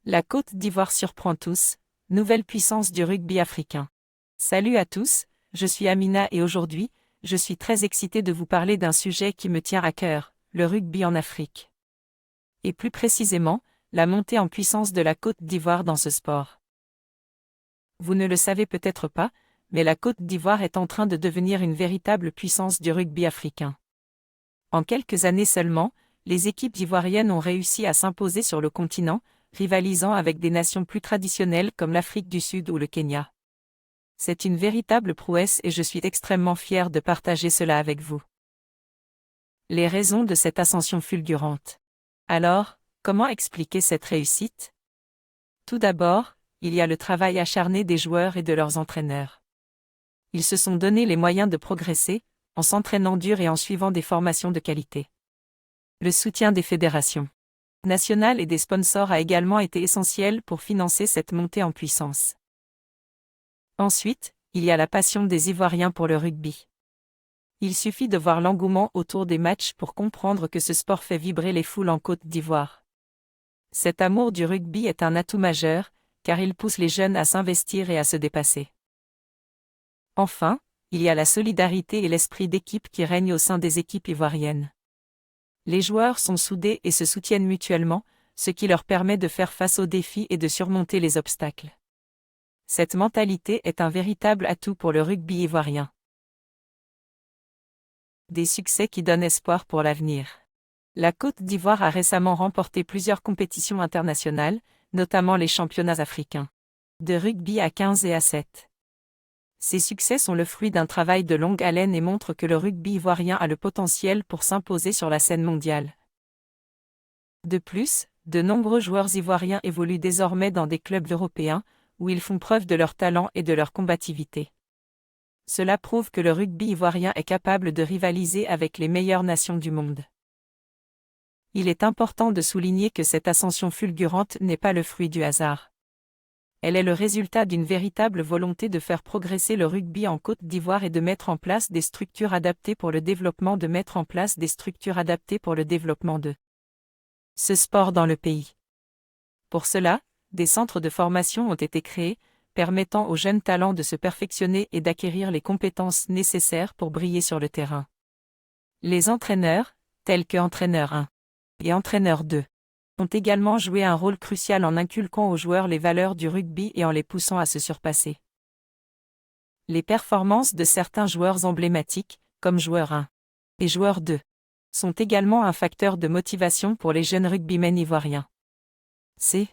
La Côte d'Ivoire surprend tous, nouvelle puissance du rugby africain. Salut à tous, je suis Amina et aujourd'hui, je suis très excitée de vous parler d'un sujet qui me tient à cœur, le rugby en Afrique. Et plus précisément, la montée en puissance de la Côte d'Ivoire dans ce sport. Vous ne le savez peut-être pas, mais la Côte d'Ivoire est en train de devenir une véritable puissance du rugby africain. En quelques années seulement, les équipes ivoiriennes ont réussi à s'imposer sur le continent, rivalisant avec des nations plus traditionnelles comme l'Afrique du Sud ou le Kenya. C'est une véritable prouesse et je suis extrêmement fière de partager cela avec vous. Les raisons de cette ascension fulgurante. Alors, comment expliquer cette réussite? Tout d'abord, il y a le travail acharné des joueurs et de leurs entraîneurs. Ils se sont donné les moyens de progresser, en s'entraînant dur et en suivant des formations de qualité. Le soutien des fédérations nationales et des sponsors a également été essentiel pour financer cette montée en puissance. Ensuite, il y a la passion des Ivoiriens pour le rugby. Il suffit de voir l'engouement autour des matchs pour comprendre que ce sport fait vibrer les foules en Côte d'Ivoire. Cet amour du rugby est un atout majeur, car il pousse les jeunes à s'investir et à se dépasser. Enfin, il y a la solidarité et l'esprit d'équipe qui règnent au sein des équipes ivoiriennes. Les joueurs sont soudés et se soutiennent mutuellement, ce qui leur permet de faire face aux défis et de surmonter les obstacles. Cette mentalité est un véritable atout pour le rugby ivoirien. Des succès qui donnent espoir pour l'avenir. La Côte d'Ivoire a récemment remporté plusieurs compétitions internationales, notamment les championnats africains de rugby à 15 et à 7. Ces succès sont le fruit d'un travail de longue haleine et montrent que le rugby ivoirien a le potentiel pour s'imposer sur la scène mondiale. De plus, de nombreux joueurs ivoiriens évoluent désormais dans des clubs européens, où ils font preuve de leur talent et de leur combativité. Cela prouve que le rugby ivoirien est capable de rivaliser avec les meilleures nations du monde. Il est important de souligner que cette ascension fulgurante n'est pas le fruit du hasard. Elle est le résultat d'une véritable volonté de faire progresser le rugby en Côte d'Ivoire et de mettre en place des structures adaptées pour le développement de ce sport dans le pays. Pour cela, des centres de formation ont été créés, permettant aux jeunes talents de se perfectionner et d'acquérir les compétences nécessaires pour briller sur le terrain. Les entraîneurs, tels que entraîneur 1 et entraîneur 2, ont également joué un rôle crucial en inculquant aux joueurs les valeurs du rugby et en les poussant à se surpasser. Les performances de certains joueurs emblématiques, comme joueur 1 et joueur 2, sont également un facteur de motivation pour les jeunes rugbymen ivoiriens. C'est